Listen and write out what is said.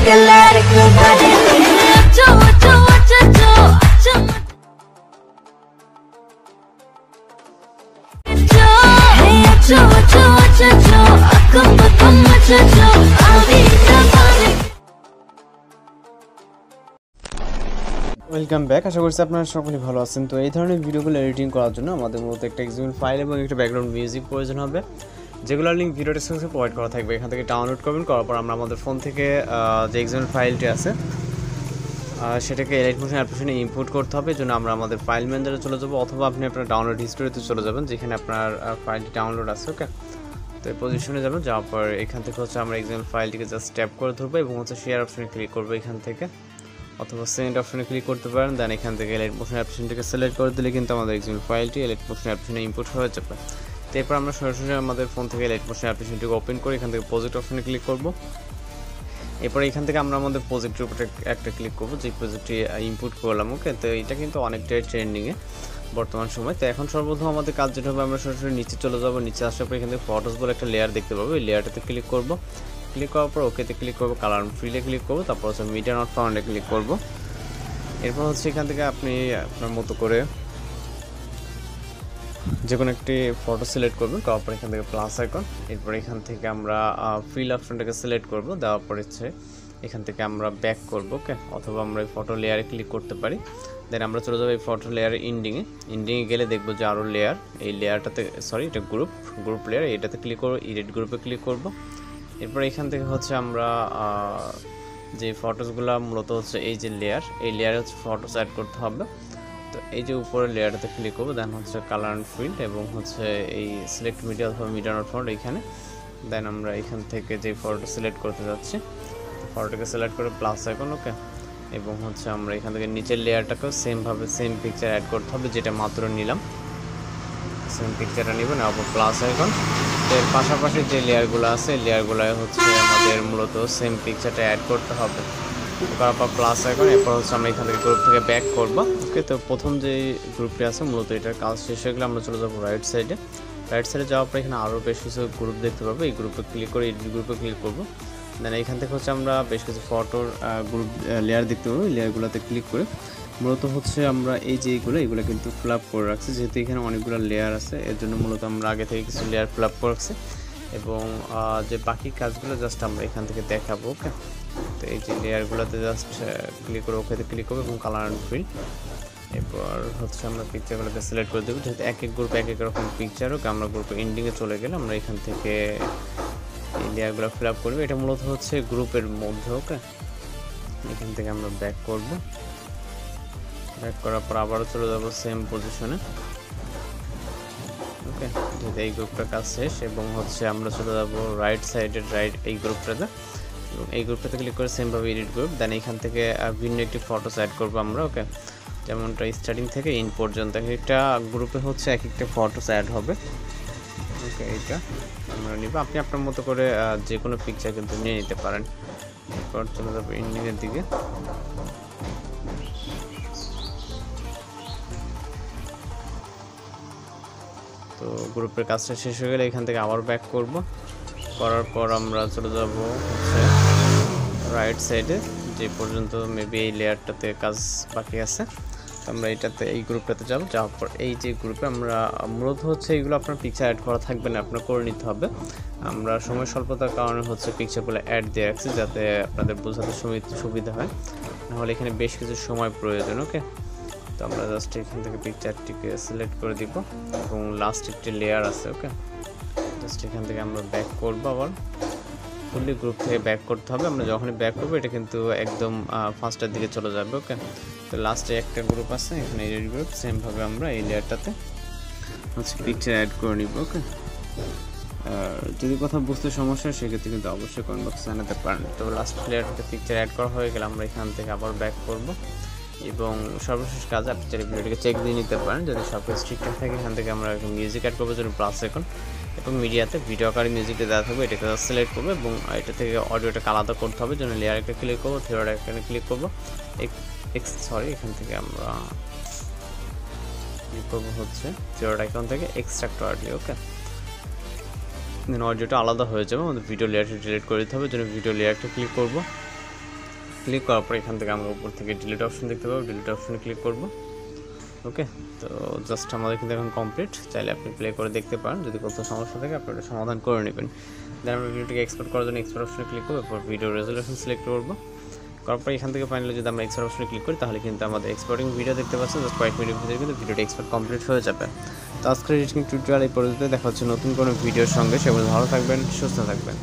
Welcome back. আশা করছি আপনারা সকলেই ভালো আছেন। তো এই ধরনের ভিডিওগুলো এডিটিং করার জন্য আমাদের মূলত একটা এক্সএমএল ফাইল এবং একটা ব্যাকগ্রাউন্ড মিউজিক প্রয়োজন হবে, যেগুলোর লিঙ্ক ভিডিও ডেসক্রিপশনে প্রোভাইড করা থাকবে। এখান থেকে ডাউনলোড করবেন, করার পর আমরা আমাদের ফোন থেকে যে এক্সএমএল ফাইলটি আছে সেটাকে এলাইট মোশন অ্যাপ্লিকেশনে ইম্পোর্ট করতে হবে। এই জন্য আমরা আমাদের ফাইল ম্যানেজারে চলে যাবো, অথবা আপনি আপনার ডাউনলোড হিস্টোরিতে চলে যাবেন যেখানে আপনার ফাইলটি ডাউনলোড আছে। ওকে, তো এই পজিশনে যাবেন, যাওয়ার পর এখান থেকে হচ্ছে আমরা এক্সএমএল ফাইলটিকে জাস্ট ট্যাপ করে ধরবো এবং হচ্ছে শেয়ার অপশনে ক্লিক করবো এখান থেকে, অথবা সেন্ড অপশনে ক্লিক করতে পারেন। দেন এখান থেকে এলাইট মোশন অ্যাপ্লিকেশনটিকে সিলেক্ট করে দিলে কিন্তু আমাদের এক্সএমএল ফাইলটি এলাইট মোশন অ্যাপ্লিকেশনে ইম্পোর্ট হয়ে যাবে। এরপর আমরা সরাসরি আমাদের ফোন থেকে এলাইট মোশন অ্যাপ্লিকেশনটিকে ওপেন করে এখান থেকে প্রজেক্ট অপশনে ক্লিক করব। এরপর এখান থেকে আমরা আমাদের প্রজেক্টের উপরে একটা ক্লিক করব, যে প্রজেক্টটি ইম্পোর্ট করলাম। ওকে, তো এটা কিন্তু অনেকটাই ট্রেন্ডিংয়ে বর্তমান সময়। তো এখন সর্বপ্রথম আমাদের কাজ যেটা হবে, আমরা সরাসরি নিচে চলে যাব। নিচে আসার পর এখান থেকে ফটোস বলে একটা লেয়ার দেখতে পাবো, এই লেয়ারটাতে ক্লিক করব। ক্লিক করার পর ওকেতে ক্লিক করব, কালার ফ্রিলে ক্লিক করব, তারপর হচ্ছে মিডিয়া নট ফাউন্ডে ক্লিক করব। এরপর হচ্ছে এখান থেকে আপনি আপনার মতো করে যে কোনো একটি ফটো সিলেক্ট করবেন, করার পর এখান থেকে প্লাস আইকন। এরপর এখান থেকে আমরা ফিল অপশনটাকে সিলেক্ট করব, দেওয়ার পর হচ্ছে এখান থেকে আমরা ব্যাক করব। ওকে, অথবা আমরা এই ফটো লেয়ারে ক্লিক করতে পারি। দেন আমরা চলে যাবো এই ফটো লেয়ারের ইন্ডিংয়ে গেলে দেখবো যে আরও লেয়ার, এই লেয়ারটাতে এটা গ্রুপ লেয়ার, এটাতে ক্লিক করবো, এডিট গ্রুপে ক্লিক করব। এরপর এখান থেকে হচ্ছে আমরা যে ফটোসগুলো মূলত হচ্ছে এই যে লেয়ার, এই লেয়ারে হচ্ছে ফটোস অ্যাড করতে হবে। তো এই যে উপরের লেয়ারটাতে ক্লিক করবো, দেন হচ্ছে কালার অ্যান্ড ফিল্ড এবং হচ্ছে এই সিলেক্ট মিডিয়া অথবা মিডিয়া নট ফাউন্ড এইখানে। দেন আমরা এখান থেকে যে ফটোটা সিলেক্ট করতে যাচ্ছি, ফটোটাকে সিলেক্ট করে প্লাস আইকন। ওকে, এবং হচ্ছে আমরা এখান থেকে নিচের লেয়ারটাকেও সেমভাবে সেম পিকচার অ্যাড করতে হবে, যেটা মাত্র নিলাম, সেম পিকচারটা নেবেন, আবার প্লাস আইকন। এর পাশাপাশি যে লেয়ারগুলো আছে, এই লেয়ারগুলো হচ্ছে আমাদের মূলত সেম পিকচারটা অ্যাড করতে হবে, করার পর প্লাস আইকন। এরপর হচ্ছে আমরা এখান থেকে গ্রুপ থেকে ব্যাক করবো। ওকে, তো প্রথম যে গ্রুপটি আছে মূলত এটার কাজ শেষ হয়ে গেলে আমরা চলে যাবো রাইট সাইডে। রাইট সাইডে যাওয়ার পর এখানে আরও বেশ কিছু গ্রুপ দেখতে পাবো, এই গ্রুপে ক্লিক করে এডিট গ্রুপে ক্লিক করবো। দেন এখান থেকে হচ্ছে আমরা বেশ কিছু ফটোর গ্রুপ লেয়ার দেখতে পাবো, এই লেয়ারগুলোতে ক্লিক করে মূলত হচ্ছে আমরা এই যে এইগুলো কিন্তু ফিল আপ করে রাখছি, যেহেতু এখানে অনেকগুলো লেয়ার আছে এর জন্য মূলত আমরা আগে থেকে কিছু লেয়ার ফিল আপ করে রাখছি, এবং যে বাকি কাজগুলো জাস্ট আমরা এখান থেকে দেখাবো। ওকে, তো এই যে লেয়ারগুলোতে জাস্ট ক্লিক করে ওকেতে ক্লিক করবো এবং কালার অ্যান্ড ফিল। এরপর হচ্ছে আমরা পিকচারগুলোকে সিলেক্ট করে দেবো, যেহেতু এক এক গ্রুপ এক এক রকম পিকচার। ওকে, আমরা গ্রুপে এন্ডিংয়ে চলে গেলে আমরা এখান থেকে এই লেয়ারগুলো ফিল আপ করবো, এটা মূলত হচ্ছে গ্রুপের মধ্যে। ওকে, এখান থেকে আমরা ব্যাক করব, ব্যাক করার পর আবারও চলে যাবো সেম পজিশনে। ওকে, যেহেতু এই গ্রুপটার কাজ শেষ, এবং হচ্ছে আমরা চলে যাবো রাইট সাইডের এই গ্রুপটাতে, এবং এই গ্রুপটাতে ক্লিক করে সেমভাবে এডিট গ্রুপ। দেন এখান থেকে ভিন্ন একটি ফটোস অ্যাড করবো আমরা। ওকে, যেমনটা স্টার্টিং থেকে ইন পর্যন্ত একটা গ্রুপে হচ্ছে এক একটা ফটোস অ্যাড হবে। ওকে, এইটা আমরা নিব, আপনি আপনার মতো করে যে কোনো পিকচার কিন্তু নিয়ে নিতে পারেন। এরপর চলে যাবো এন্ডিংয়ের দিকে। তো গ্রুপের কাজটা শেষ হয়ে গেলে এখান থেকে আবার ব্যাক করব, করার পর আমরা চলে যাব হচ্ছে রাইট সাইডে, যে পর্যন্ত মেবি এই লেয়ারটাতে কাজ বাকি আছে। তো আমরা এটাতে এই গ্রুপটাতে যাব, যাওয়ার পর এই যে গ্রুপে আমরা মূলত হচ্ছে এইগুলো আপনার পিকচার অ্যাড করা থাকবে না, আপনার করে নিতে হবে। আমরা সময় স্বল্পতার কারণে হচ্ছে পিকচারগুলো অ্যাড দিয়ে রাখছি, যাতে আপনাদের বোঝাতে সুবিধা হয়, নাহলে এখানে বেশ কিছু সময় প্রয়োজন। ওকে, তো আমরা জাস্ট এখান থেকে পিকচারটিকে সিলেক্ট করে দিব, এবং লাস্ট একটি লেয়ার আছে। ওকে, জাস্ট এখান থেকে আমরা ব্যাক করবো, আবার ফুললি গ্রুপ থেকে ব্যাক করতে হবে। আমরা যখনই ব্যাক করবো এটা কিন্তু একদম ফার্স্টের দিকে চলে যাবে। ওকে, তো লাস্টে একটা গ্রুপ আছে এখানে এডিট গ্রুপ, সেমভাবে আমরা এই লেয়ারটাতে হচ্ছে পিকচার অ্যাড করে নিব। ওকে, আর যদি কথা বুঝতে সমস্যা হয় সেক্ষেত্রে কিন্তু অবশ্যই কমেন্ট বক্সে জানাতে পারেন। তো লাস্ট লেয়ারটাতে পিকচার অ্যাড করা হয়ে গেলে আমরা এখান থেকে আবার ব্যাক করবো, এবং সর্বশেষ কাজ আপনি চাইলে ভিডিওটিকে চেক দিয়ে নিতে পারেন। যদি সব কিছু ঠিকঠাক থাকে এখান থেকে আমরা মিউজিক অ্যাড করবো, জন্য প্লাস আইকন, এবং মিডিয়াতে ভিডিও আকারে মিউজিকটা দেওয়া থাকবে, এটাকে সিলেক্ট করবো, এবং এটা থেকে অডিওটাকে আলাদা করতে হবে, জন্য লেয়ার একটা ক্লিক করবো, থিওড আইকনে ক্লিক করবো, এখান থেকে আমরা ক্লিক করবো হচ্ছে থিওড আইকন থেকে এক্সট্রাক্ট অডিও। ওকে, দেন অডিওটা আলাদা হয়ে যাবে, আমাদের ভিডিও লেয়ারটা ডিলিট করে দিতে হবে, জন্য ভিডিও লেয়ারটা ক্লিক করবো, ক্লিক করার পর এখান থেকে আমরা উপর থেকে ডিলিট অপশন দেখতে পাবো, ডিলিট অপশনে ক্লিক করব। ওকে, তো জাস্ট আমাদের কিন্তু এখন কমপ্লিট। চাইলে আপনি প্লে করে দেখতে পারেন, যদি কোথাও সমস্যা থাকে আপনি ওটা সমাধান করে নেবেন। দেন আমরা ভিডিওটিকে এক্সপোর্ট করার জন্য এক্সপোর্ট অপশনে ক্লিক করবো, এরপর ভিডিও রেজলিউশন সিলেক্ট করবো। করার পর এখান থেকে ফাইনালি যদি আমরা এক্সপোর্ট অপশনে ক্লিক করি তাহলে কিন্তু আমাদের এক্সপোর্টিং ভিডিও দেখতে পাচ্ছেন। জাস্ট কয়েক মিনিটের ভিতরে কিন্তু ভিডিওটা এক্সপোর্ট কমপ্লিট হয়ে যাবে। তো আজকের এডিটিং টিউটোরিয়াল এই পর্যন্ত, দেখা হচ্ছে নতুন কোনো ভিডিওর সঙ্গে। সেগুলো ভালো থাকবেন, সুস্থ থাকবেন।